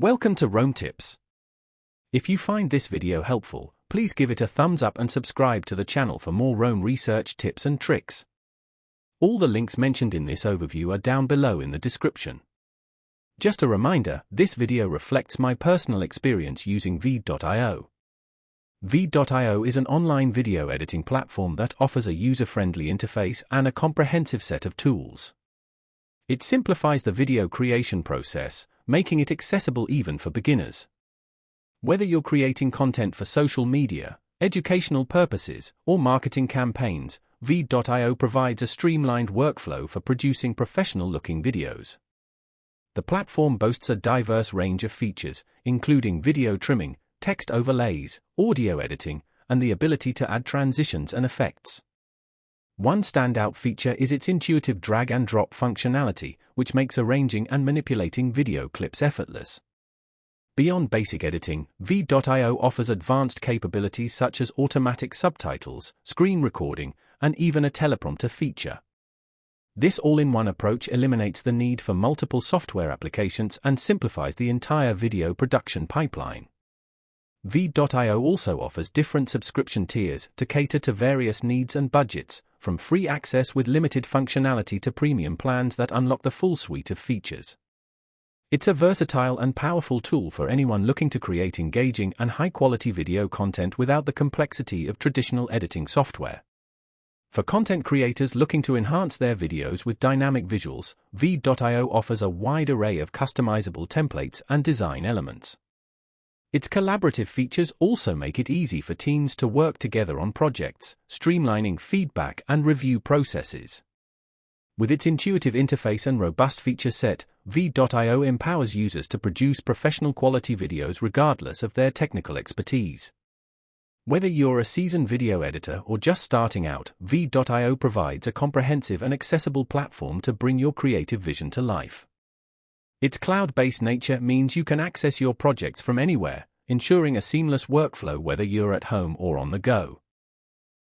Welcome to Rome Tips. If you find this video helpful, please give it a thumbs up and subscribe to the channel for more Rome research tips and tricks. All the links mentioned in this overview are down below in the description. Just a reminder, this video reflects my personal experience using VEED.io. VEED.io is an online video editing platform that offers a user-friendly interface and a comprehensive set of tools. It simplifies the video creation process, making it accessible even for beginners. Whether you're creating content for social media, educational purposes, or marketing campaigns, VEED.io provides a streamlined workflow for producing professional-looking videos. The platform boasts a diverse range of features, including video trimming, text overlays, audio editing, and the ability to add transitions and effects. One standout feature is its intuitive drag-and-drop functionality, which makes arranging and manipulating video clips effortless. Beyond basic editing, VEED.io offers advanced capabilities such as automatic subtitles, screen recording, and even a teleprompter feature. This all-in-one approach eliminates the need for multiple software applications and simplifies the entire video production pipeline. VEED.io also offers different subscription tiers to cater to various needs and budgets, from free access with limited functionality to premium plans that unlock the full suite of features. It's a versatile and powerful tool for anyone looking to create engaging and high-quality video content without the complexity of traditional editing software. For content creators looking to enhance their videos with dynamic visuals, VEED.io offers a wide array of customizable templates and design elements. Its collaborative features also make it easy for teams to work together on projects, streamlining feedback and review processes. With its intuitive interface and robust feature set, VEED.io empowers users to produce professional quality videos regardless of their technical expertise. Whether you're a seasoned video editor or just starting out, VEED.io provides a comprehensive and accessible platform to bring your creative vision to life. Its cloud-based nature means you can access your projects from anywhere, ensuring a seamless workflow whether you're at home or on the go.